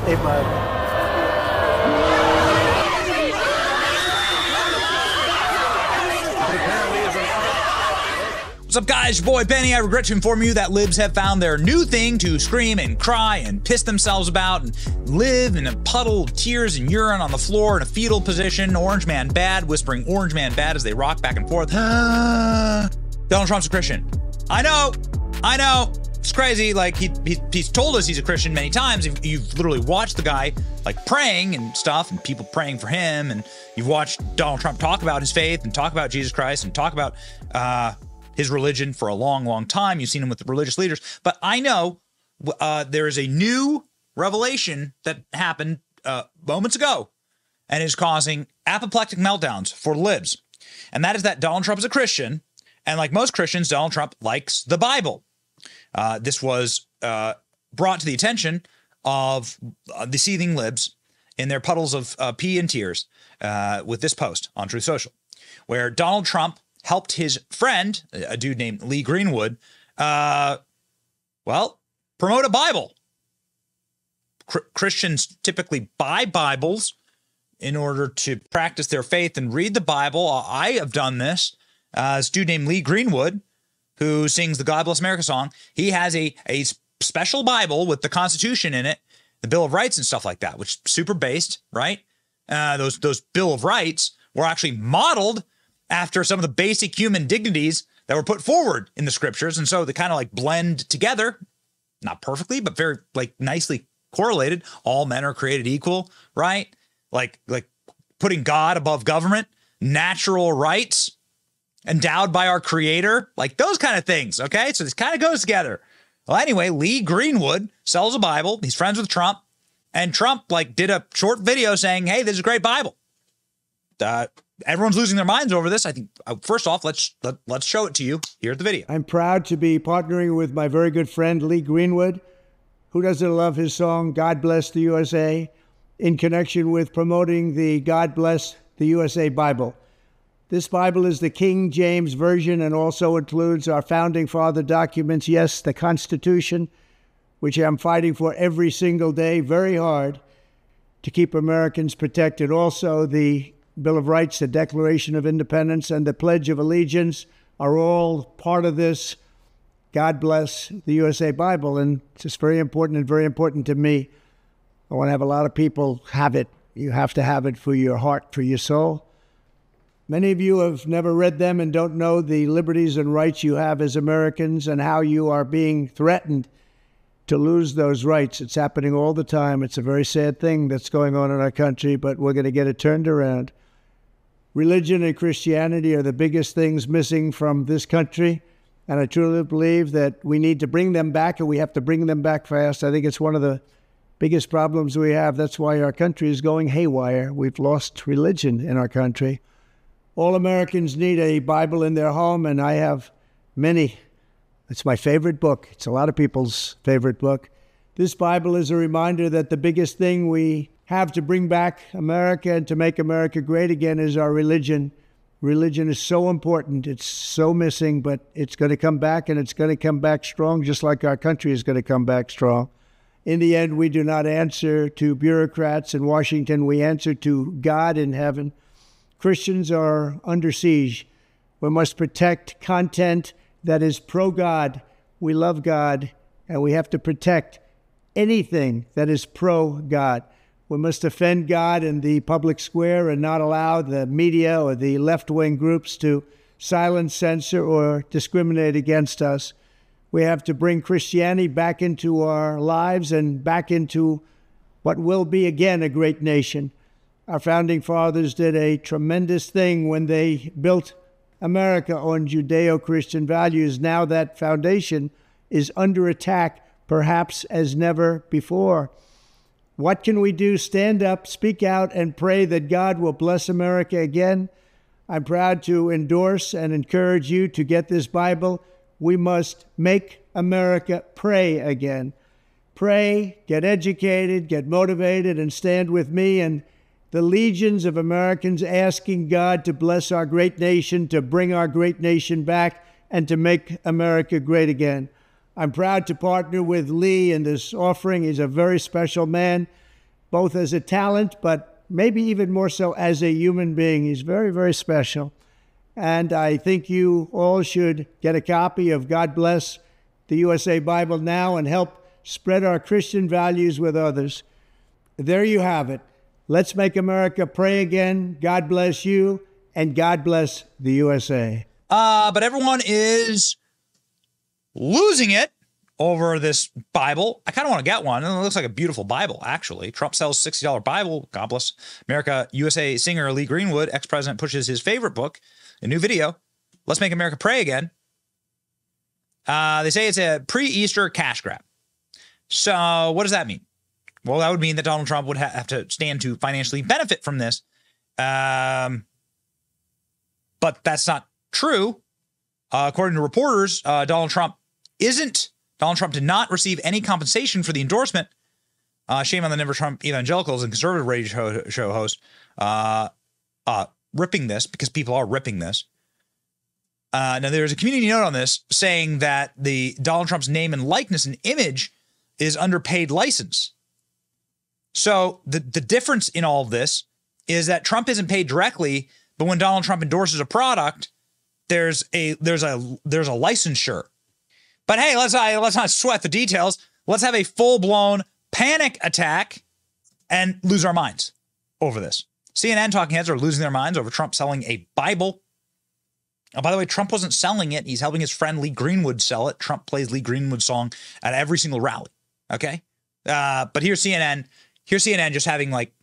USA Bible. What's up, guys? Your boy Benny. I regret to inform you that libs have found their new thing to scream and cry and piss themselves about and live in a puddle of tears and urine on the floor in a fetal position. Orange man bad, whispering orange man bad as they rock back and forth. Donald Trump's a Christian. I know. It's crazy. Like, he's told us he's a Christian many times. You've literally watched the guy, like, praying and stuff, and people praying for him, and you've watched Donald Trump talk about his faith and talk about Jesus Christ and talk about his religion for a long, long time. You've seen him with the religious leaders. But I know there is a new revelation that happened moments ago and is causing apoplectic meltdowns for libs. And that is that Donald Trump is a Christian. And like most Christians, Donald Trump likes the Bible. This was brought to the attention of the seething libs in their puddles of pee and tears with this post on Truth Social, where Donald Trump helped his friend, a dude named Lee Greenwood, promote a Bible. Christians typically buy Bibles in order to practice their faith and read the Bible. I have done this. This dude named Lee Greenwood, who sings the God Bless America song, he has a special Bible with the Constitution in it, the Bill of Rights and stuff like that, which is super based, right? Those Bill of Rights were actually modeled after some of the basic human dignities that were put forward in the scriptures. And so they kind of like blend together, not perfectly, but very like nicely correlated. All men are created equal, right? Like putting God above government, natural rights endowed by our creator, like those kind of things. Okay. So this kind of goes together. Well, anyway, Lee Greenwood sells a Bible. He's friends with Trump, and Trump like did a short video saying, hey, this is a great Bible. Everyone's losing their minds over this. I think, first off, let's show it to you. Here's the video. I'm proud to be partnering with my very good friend, Lee Greenwood. Who doesn't love his song, God Bless the USA, in connection with promoting the God Bless the USA Bible. This Bible is the King James Version and also includes our founding father documents. Yes, the Constitution, which I'm fighting for every single day, very hard, to keep Americans protected. Also, the Bill of Rights, the Declaration of Independence, and the Pledge of Allegiance are all part of this God Bless the USA Bible. And it's just very important and very important to me. I want to have a lot of people have it. You have to have it for your heart, for your soul. Many of you have never read them and don't know the liberties and rights you have as Americans and how you are being threatened to lose those rights. It's happening all the time. It's a very sad thing that's going on in our country, but we're going to get it turned around. Religion and Christianity are the biggest things missing from this country, and I truly believe that we need to bring them back, and we have to bring them back fast. I think it's one of the biggest problems we have. That's why our country is going haywire. We've lost religion in our country. All Americans need a Bible in their home, and I have many. It's my favorite book. It's a lot of people's favorite book. This Bible is a reminder that the biggest thing we have to bring back America and to make America great again is our religion. Religion is so important. It's so missing, but it's going to come back, and it's going to come back strong, just like our country is going to come back strong. In the end, we do not answer to bureaucrats in Washington. We answer to God in heaven. Christians are under siege. We must protect content that is pro-God. We love God, and we have to protect anything that is pro-God. We must defend God in the public square and not allow the media or the left-wing groups to silence, censor, or discriminate against us. We have to bring Christianity back into our lives and back into what will be again a great nation. Our founding fathers did a tremendous thing when they built America on Judeo-Christian values. Now that foundation is under attack, perhaps as never before. What can we do? Stand up, speak out, and pray that God will bless America again. I'm proud to endorse and encourage you to get this Bible. We must make America pray again. Pray, get educated, get motivated, and stand with me and the legions of Americans asking God to bless our great nation, to bring our great nation back, and to make America great again. I'm proud to partner with Lee in this offering. He's a very special man. both as a talent, but maybe even more so as a human being. He's very, very special. And I think you all should get a copy of God Bless the USA Bible now and help spread our Christian values with others. There you have it. Let's make America pray again. God bless you, and God bless the USA. But everyone is losing it over this Bible. I kind of want to get one. It looks like a beautiful Bible, actually. Trump sells $60 Bible. God bless America. USA singer Lee Greenwood, ex-president, pushes his favorite book, a new video. Let's make America pray again. They say it's a pre-Easter cash grab. So what does that mean? Well, that would mean that Donald Trump would have to stand to financially benefit from this. But that's not true. According to reporters, Donald Trump did not receive any compensation for the endorsement. Shame on the Never Trump evangelicals and conservative radio show hosts ripping this, because people are ripping this. Now, there's a community note on this saying that the Donald Trump's name and likeness and image is underpaid license. So the difference in all of this is that Trump isn't paid directly, but when Donald Trump endorses a product, there's a licensure. But hey, let's not sweat the details. Let's have a full-blown panic attack and lose our minds over this. CNN talking heads are losing their minds over Trump selling a Bible. Oh, by the way, Trump wasn't selling it. He's helping his friend Lee Greenwood sell it. Trump plays Lee Greenwood's song at every single rally. Okay. But here's CNN. Here's CNN just having like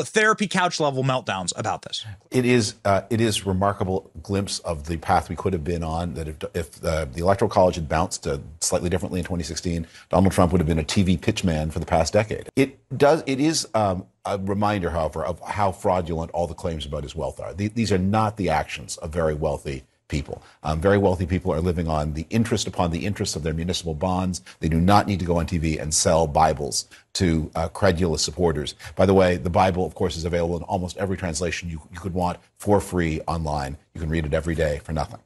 therapy couch level meltdowns about this. It is remarkable glimpse of the path we could have been on. That if the Electoral College had bounced slightly differently in 2016, Donald Trump would have been a TV pitchman for the past decade. It is a reminder, however, of how fraudulent all the claims about his wealth are. These are not the actions of very wealthy people. Very wealthy people are living on the interest upon the interest of their municipal bonds. They do not need to go on TV and sell Bibles to credulous supporters. By the way, the Bible, of course, is available in almost every translation you could want for free online. You can read it every day for nothing.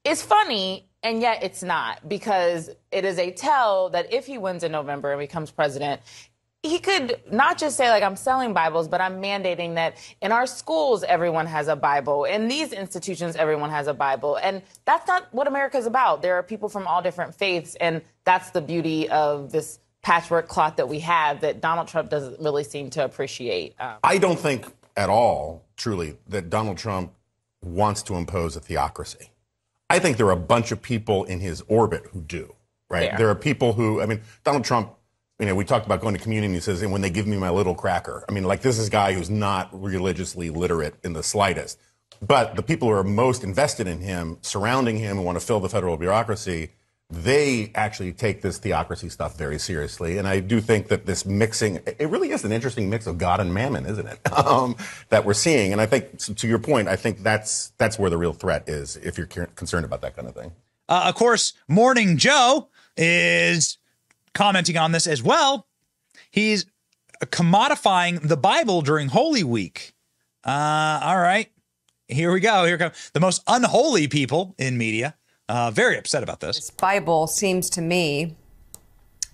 It's funny, and yet it's not, because it is a tell that if he wins in November and becomes president, he could not just say, like, I'm selling Bibles, but I'm mandating that in our schools, everyone has a Bible. In these institutions, everyone has a Bible. And that's not what America's about. There are people from all different faiths, and that's the beauty of this patchwork cloth that we have that Donald Trump doesn't really seem to appreciate. I don't think at all, truly, that Donald Trump wants to impose a theocracy. I think there are a bunch of people in his orbit who do, right? There are people who, I mean, Donald Trump, you know, we talked about going to communion. He says, and when they give me my little cracker. I mean, like, this is a guy who's not religiously literate in the slightest. But the people who are most invested in him, surrounding him, who want to fill the federal bureaucracy, they actually take this theocracy stuff very seriously. And I do think that this mixing, it really is an interesting mix of God and mammon, isn't it? That we're seeing. And I think, to your point, I think that's where the real threat is, if you're concerned about that kind of thing. Of course, Morning Joe is commenting on this as well. He's commodifying the Bible during Holy Week. All right, here we go. Here comes the most unholy people in media. Very upset about this. This Bible seems to me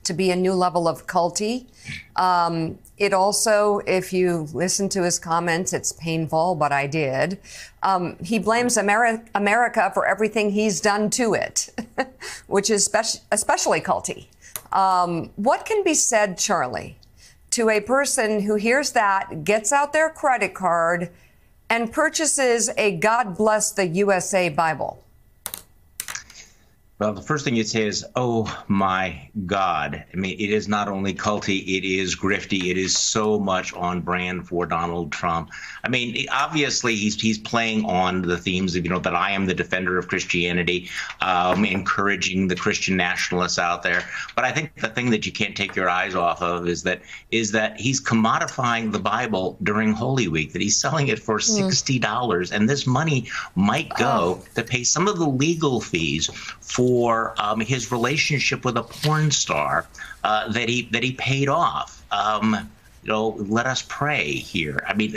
to be a new level of culty. It also, if you listen to his comments, it's painful, but I did. He blames America for everything he's done to it, which is especially culty. What can be said, Charlie, to a person who hears that, gets out their credit card, and purchases a God Bless the USA Bible? Well, the first thing you'd say is, oh, my God. I mean, it is not only culty, it is grifty. It is so much on brand for Donald Trump. I mean, obviously, he's playing on the themes of, you know, that I am the defender of Christianity, encouraging the Christian nationalists out there. But I think the thing that you can't take your eyes off of is that he's commodifying the Bible during Holy Week, that he's selling it for $60. And this money might go to pay some of the legal fees for his relationship with a porn star that he paid off. You know, let us pray here. I mean,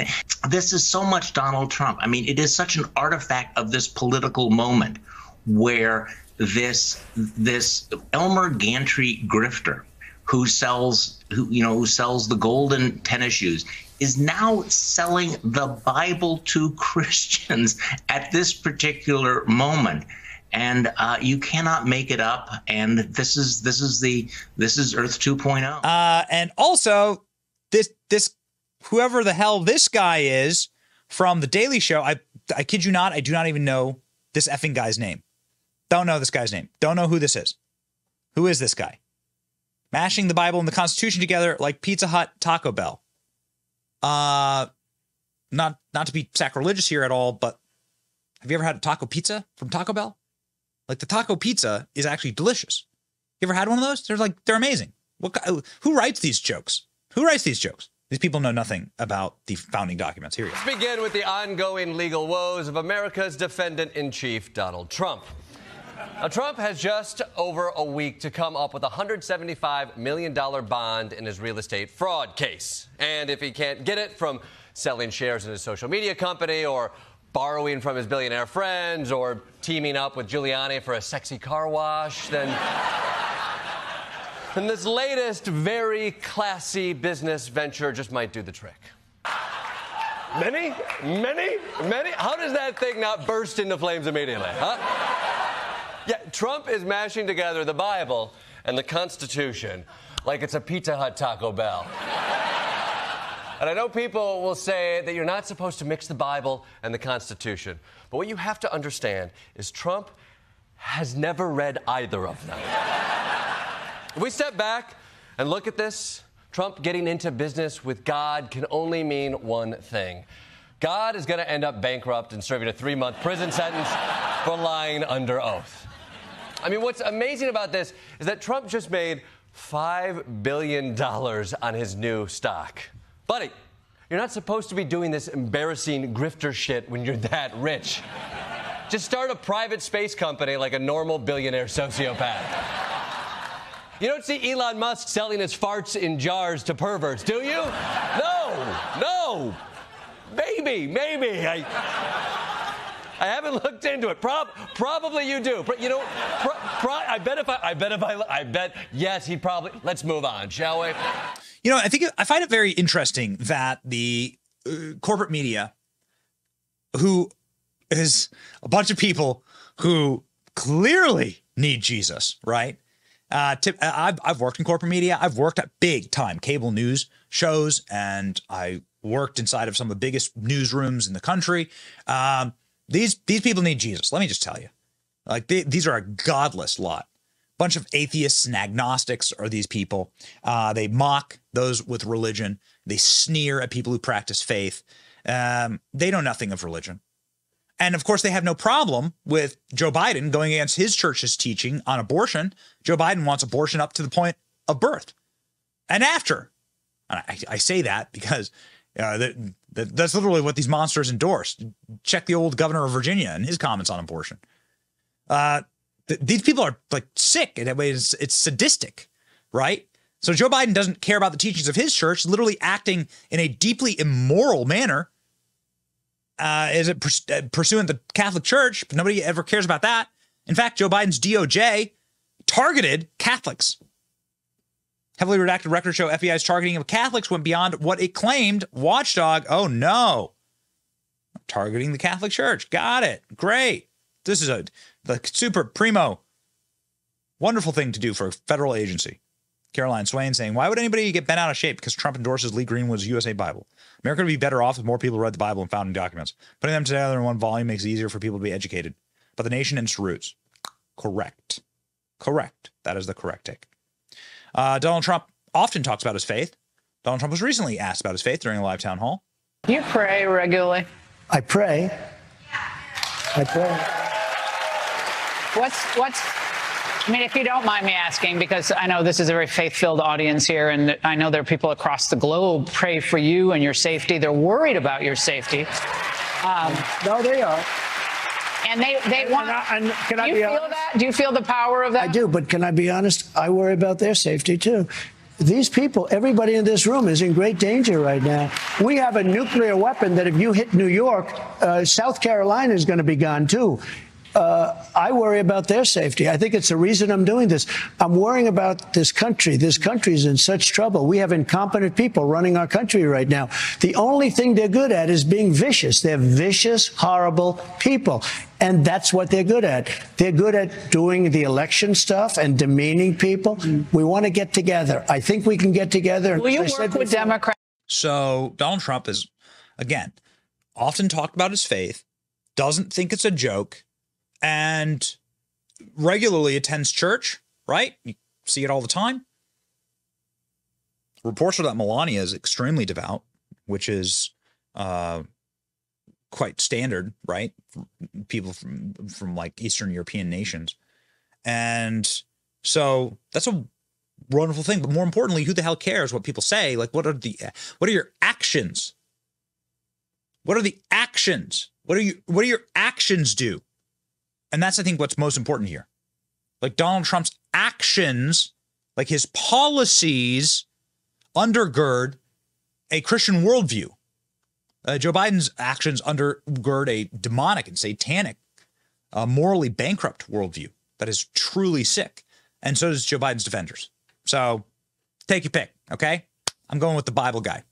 this is so much Donald Trump. I mean, it is such an artifact of this political moment where this Elmer Gantry grifter, who sells the golden tennis shoes, is now selling the Bible to Christians at this particular moment. And you cannot make it up. And this is Earth 2.0. And also, this whoever the hell this guy is from The Daily Show, I kid you not, I do not even know this effing guy's name. Don't know this guy's name. Don't know who this is. Who is this guy? Mashing the Bible and the Constitution together like Pizza Hut, Taco Bell. Not to be sacrilegious here at all, but have you ever had a taco pizza from Taco Bell? Like, the taco pizza is actually delicious. You ever had one of those? They're amazing. Who writes these jokes? Who writes these jokes? These people know nothing about the founding documents. Here we go. Let's begin with the ongoing legal woes of America's defendant-in-chief, Donald Trump. Now, Trump has just over a week to come up with a $175 million bond in his real estate fraud case. And if he can't get it from selling shares in his social media company, or borrowing from his billionaire friends, or teaming up with Giuliani for a sexy car wash, then this latest very classy business venture just might do the trick. Many? How does that thing not burst into flames immediately, huh? Yeah, Trump is mashing together the Bible and the Constitution like it's a Pizza Hut Taco Bell. And I know people will say that you're not supposed to mix the Bible and the Constitution. But what you have to understand is Trump has never read either of them. If we step back and look at this, Trump getting into business with God can only mean one thing. God is going to end up bankrupt and serving a 3-month prison sentence for lying under oath. I mean, what's amazing about this is that Trump just made $5 billion on his new stock. Buddy, you're not supposed to be doing this embarrassing grifter shit when you're that rich. Just start a private space company like a normal billionaire sociopath. You don't see Elon Musk selling his farts in jars to perverts, do you? No. Maybe. I haven't looked into it. Probably you do. You know, I bet. Yes, he probably. Let's move on, shall we? You know, I find it very interesting that the corporate media, who is a bunch of people who clearly need Jesus, right? I've worked in corporate media. I've worked at big time cable news shows, and I worked inside of some of the biggest newsrooms in the country. These people need Jesus. Let me just tell you, like, these are a godless lot. Bunch of atheists and agnostics are these people. They mock those with religion. They sneer at people who practice faith. They know nothing of religion. And of course, they have no problem with Joe Biden going against his church's teaching on abortion. Joe Biden wants abortion up to the point of birth and after. And I say that because that's literally what these monsters endorse. Check the old governor of Virginia and his comments on abortion. These people are like sick. It's sadistic, right? So Joe Biden doesn't care about the teachings of his church, literally acting in a deeply immoral manner. Is it pursuing the Catholic Church? Nobody ever cares about that. In fact, Joe Biden's DOJ targeted Catholics. Heavily redacted records show FBI's targeting of Catholics went beyond what it claimed. Watchdog, oh no. Targeting the Catholic Church. Got it. Great. This is the super primo, wonderful thing to do for a federal agency. Caroline Swain saying, why would anybody get bent out of shape because Trump endorses Lee Greenwood's USA Bible? America would be better off if more people read the Bible and founding documents. Putting them together in one volume makes it easier for people to be educated. But the nation and its roots. Correct. That is the correct take. Donald Trump often talks about his faith. Donald Trump was recently asked about his faith during a live town hall. You pray regularly? I pray. I mean, if you don't mind me asking, because I know this is a very faith-filled audience here, and I know there are people across the globe pray for you and your safety. They're worried about your safety. No, they are. And they want. Can I be honest? Feel that? Do you feel the power of that? I do, but can I be honest? I worry about their safety too. These people, everybody in this room is in great danger right now. We have a nuclear weapon that if you hit New York, South Carolina is going to be gone too. I worry about their safety. I think it's the reason I'm doing this. I'm worrying about this country. This country is in such trouble. We have incompetent people running our country right now. The only thing they're good at is being vicious. They're vicious, horrible people. And that's what they're good at. They're good at doing the election stuff and demeaning people. We want to get together. I think we can get together. Will you work with Democrats? So Donald Trump is, again, often talked about his faith, doesn't think it's a joke, and regularly attends church, right? You see it all the time. Reports are that Melania is extremely devout, which is quite standard, right? People from like Eastern European nations. And so that's a wonderful thing. But more importantly, who the hell cares what people say? Like, what are your actions? What are the actions? What do your actions do? And that's, I think, what's most important here. Like Donald Trump's actions, like his policies, undergird a Christian worldview. Joe Biden's actions undergird a demonic and satanic, morally bankrupt worldview that is truly sick. And so does Joe Biden's defenders. So take your pick, okay? I'm going with the Bible guy.